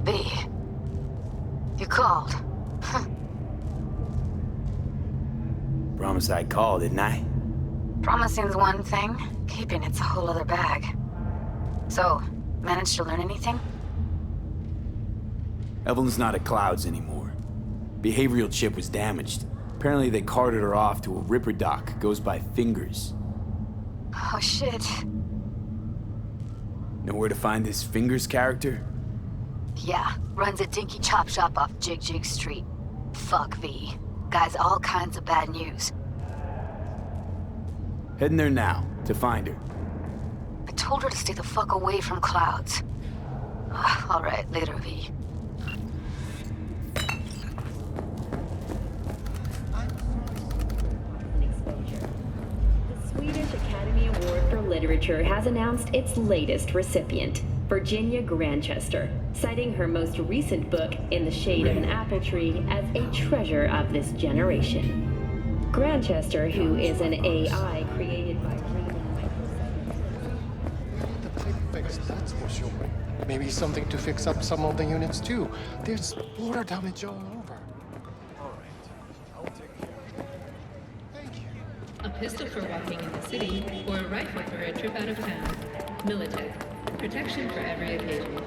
V, you called. Promise I'd call, didn't I? Promising's one thing, keeping it's a whole other bag. So, managed to learn anything? Evelyn's not at Clouds anymore. Behavioral chip was damaged. Apparently they carted her off to a ripper dock, goes by Fingers. Oh shit. Know where to find this Fingers character? Yeah, runs a dinky chop shop off Jig Jig Street. Fuck V. Guy's all kinds of bad news. Heading there now, to find her. I told her to stay the fuck away from Clouds. Alright, later, V. The Swedish Academy Award for Literature has announced its latest recipient, Virginia Grantchester, citing her most recent book, In the Shade of an Apple Tree, as a treasure of this generation. Grantchester, who is an AI created by The pipe fixed, that's for sure. Maybe something to fix up some of the units too. There's water damage all over. All right, I'll take care of it. Thank you. A pistol for walking in the city, or a rifle for a trip out of town. Militech. Protection for every occasion.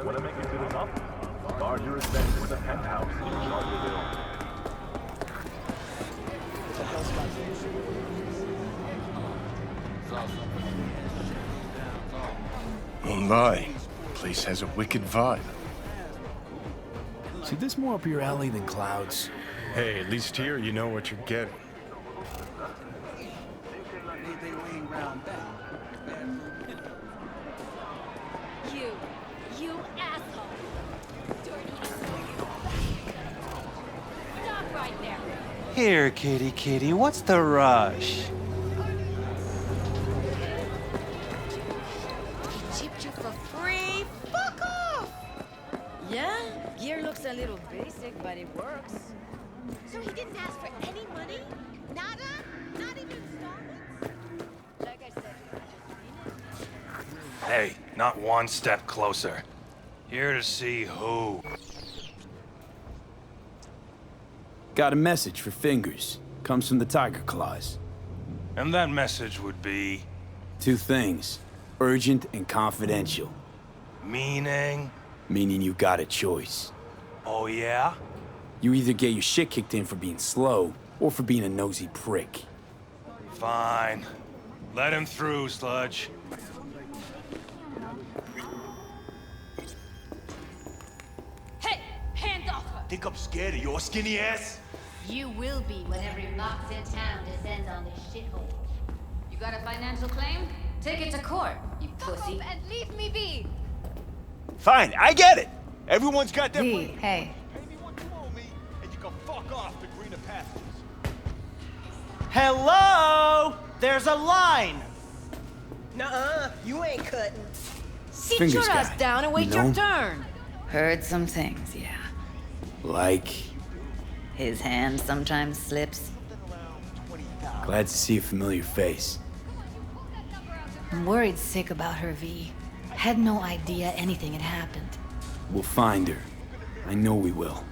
Want to make it to the top? Guard your adventure with a penthouse in Charlottesville. Oh my, place has a wicked vibe. See, this more up your alley than Clouds. Hey, at least here you know what you're getting. You asshole! Stop right there! Here, kitty, what's the rush? He chipped you for free? Fuck off! Yeah, gear looks a little basic, but it works. So he didn't ask for any money? Nada? Not even installments? Like I said, Hey, not one step closer. Here to see who. Got a message for Fingers. Comes from the Tiger Claws. And that message would be... Two things. Urgent and confidential. Meaning? Meaning you got a choice. Oh yeah? You either get your shit kicked in for being slow, or for being a nosy prick. Fine. Let him through, Sludge. Hey! Hands off her! Think I'm scared of your skinny ass? You will be when every mox in town descends on this shithole. You got a financial claim? Take it to court, you pussy. And leave me be! Fine, I get it. Everyone's got their... V, hey. Pay me what you owe me, and you can fuck off to greener pastures. Hello? There's a line. Nuh-uh, you ain't cutting. sit Fingers your ass guy, down and wait you know? your turn. Heard some things, yeah. Like... His hand sometimes slips. Glad to see a familiar face. I'm worried sick about her, V. Had no idea anything had happened. We'll find her. I know we will.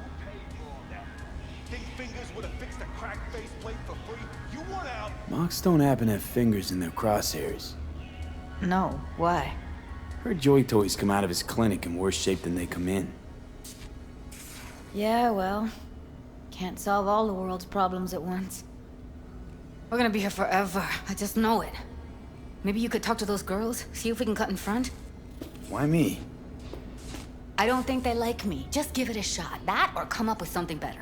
Think Fingers would have fixed a cracked faceplate for free? You want out? Mox don't happen to have fingers in their crosshairs. No, why? Her joy toys come out of his clinic in worse shape than they come in. Yeah, well, can't solve all the world's problems at once. We're gonna be here forever. I just know it. Maybe you could talk to those girls, see if we can cut in front? Why me? I don't think they like me. Just give it a shot. That or come up with something better.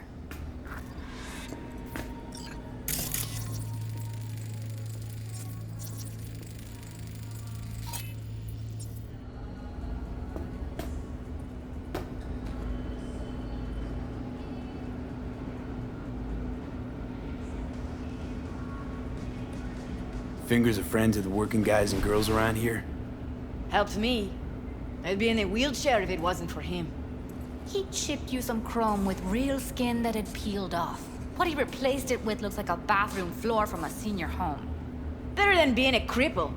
Fingers are friends of the working guys and girls around here? Helped me. I'd be in a wheelchair if it wasn't for him. He chipped you some chrome with real skin that had peeled off. What he replaced it with looks like a bathroom floor from a senior home. Better than being a cripple.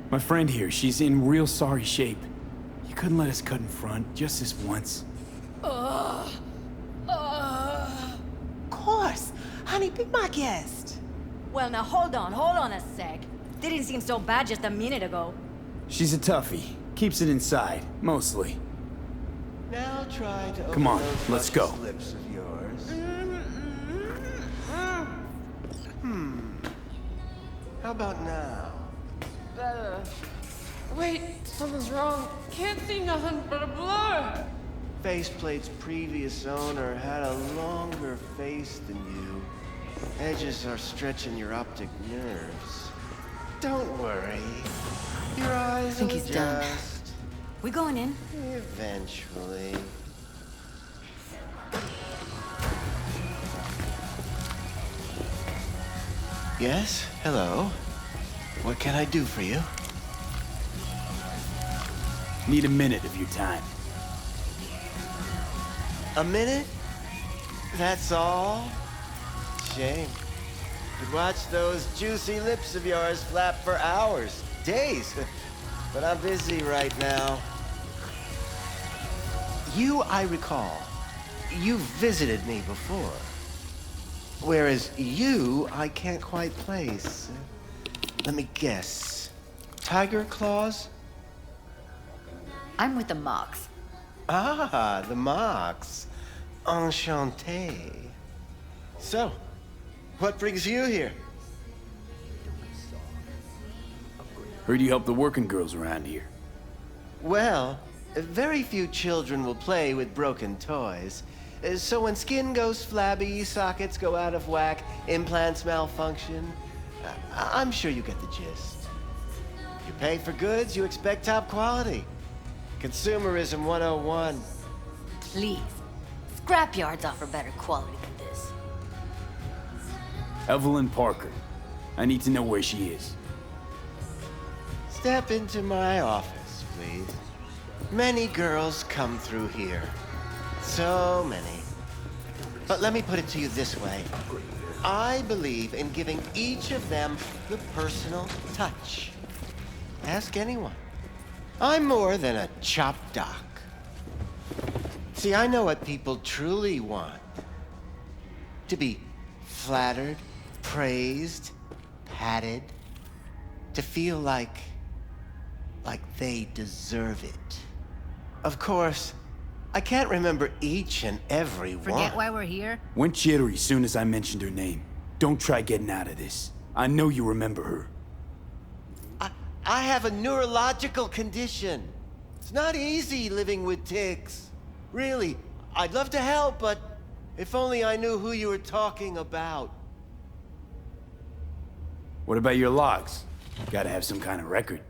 My friend here, she's in real sorry shape. You couldn't let us cut in front, just this once. Of course. Honey, be my guest. Well, now hold on a sec. Didn't seem so bad just a minute ago. She's a toughie. Keeps it inside, mostly. Now try to Come on, open those let's go. luscious lips of yours. How about now? Better. Wait, something's wrong. Can't see nothing but a blur. Faceplate's previous owner had a longer face than you. Edges are stretching your optic nerves. Don't worry. Your eyes think will he's done. adjust. We going in? Eventually. Yes? Hello? What can I do for you? Need a minute of your time. A minute? That's all? Shame. Could watch those juicy lips of yours flap for hours, days. But I'm busy right now. You, I recall, you've visited me before. Whereas you, I can't quite place. Let me guess. Tiger claws? I'm with the Mox. Ah, the Mox. Enchanté. So, what brings you here? Heard you help the working girls around here. Well, very few children will play with broken toys. So when skin goes flabby, sockets go out of whack, implants malfunction, I'm sure you get the gist. You pay for goods, you expect top quality. Consumerism 101. Please. Scrapyards offer better quality than this. Evelyn Parker. I need to know where she is. Step into my office, please. Many girls come through here. So many. But let me put it to you this way. I believe in giving each of them the personal touch. Ask anyone. I'm more than a chop doc. See, I know what people truly want. To be flattered, praised, patted. To feel like they deserve it. Of course, I can't remember each and every one. Forget why we're here? Went jittery soon as I mentioned her name. Don't try getting out of this. I know you remember her. I have a neurological condition. It's not easy living with tics. Really, I'd love to help, but if only I knew who you were talking about. What about your logs? Gotta have some kind of record.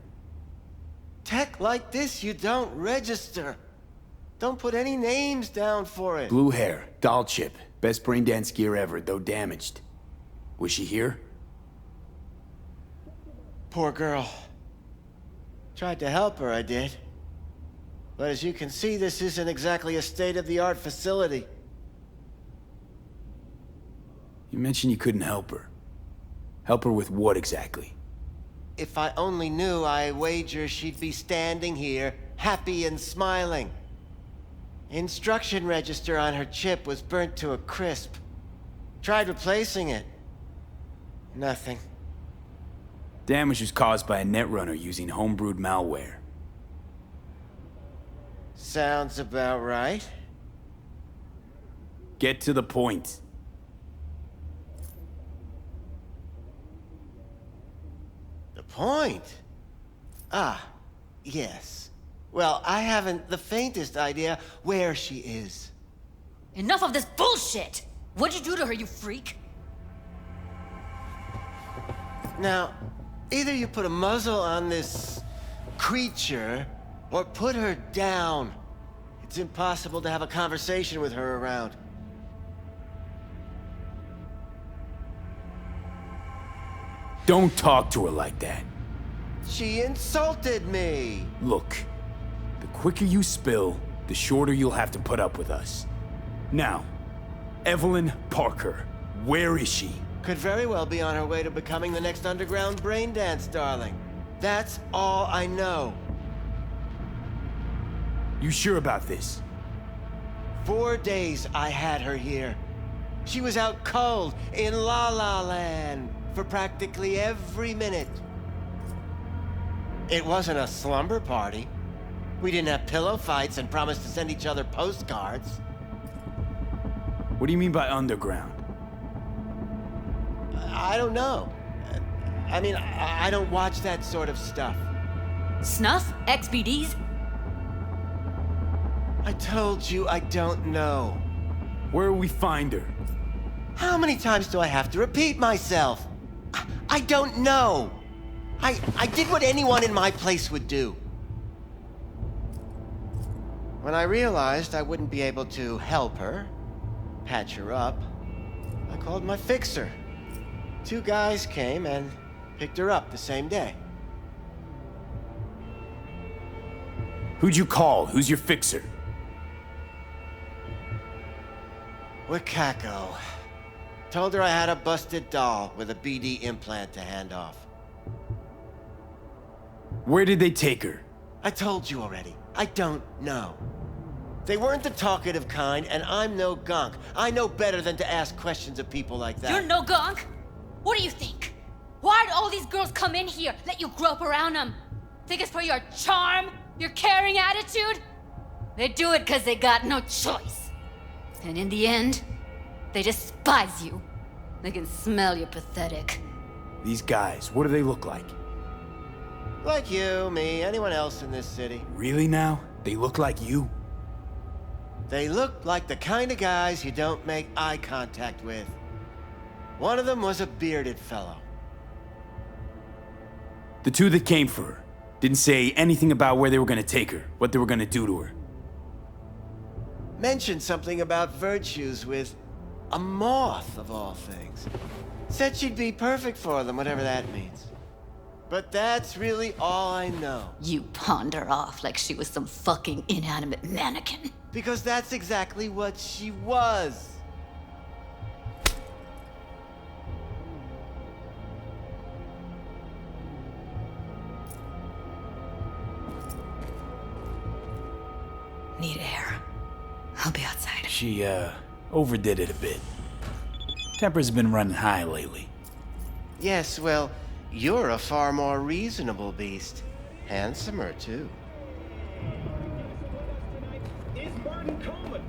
Tech like this, you don't register. Don't put any names down for it. Blue hair, doll chip. Best brain dance gear ever, though damaged. Was she here? Poor girl. Tried to help her, I did. But as you can see, this isn't exactly a state-of-the-art facility. You mentioned you couldn't help her. Help her with what exactly? If I only knew, I wager she'd be standing here, happy and smiling. Instruction register on her chip was burnt to a crisp. Tried replacing it. Nothing. Damage was caused by a netrunner using homebrewed malware. Sounds about right. Get to the point. The point? Ah, yes. Well, I haven't the faintest idea where she is. Enough of this bullshit! What'd you do to her, you freak? Now, either you put a muzzle on this creature, or put her down. It's impossible to have a conversation with her around. Don't talk to her like that. She insulted me. Look, the quicker you spill, the shorter you'll have to put up with us. Now, Evelyn Parker, where is she? Could very well be on her way to becoming the next underground brain dance darling. That's all I know. You sure about this? 4 days I had her here. She was out cold in La La Land for practically every minute. It wasn't a slumber party. We didn't have pillow fights and promised to send each other postcards. What do you mean by underground? I don't know. I mean, I don't watch that sort of stuff. Snuff? XBDs? I told you I don't know. Where will we find her? How many times do I have to repeat myself? I don't know. I did what anyone in my place would do. When I realized I wouldn't be able to help her, patch her up, I called my fixer. 2 guys came and picked her up the same day. Who'd you call? Who's your fixer? Wakako. Told her I had a busted doll with a BD implant to hand off. Where did they take her? I told you already. I don't know. They weren't the talkative kind, and I'm no gonk. I know better than to ask questions of people like that. You're no gonk? What do you think? Why'd all these girls come in here, let you grope around them? Think it's for your charm? Your caring attitude? They do it because they got no choice. And in the end, they despise you. They can smell you're pathetic. These guys, what do they look like? Like you, me, anyone else in this city. Really now? They look like you? They look like the kind of guys you don't make eye contact with. One of them was a bearded fellow. The 2 that came for her didn't say anything about where they were gonna take her, what they were gonna do to her. Mentioned something about virtues with a moth, of all things. Said she'd be perfect for them, whatever that means. But that's really all I know. You pawned her off like she was some fucking inanimate mannequin. Because that's exactly what she was. Need air. I'll be outside. She, overdid it a bit. Temper's been running high lately. Yes, well, you're a far more reasonable beast. Handsomer, too. Is Barton Coleman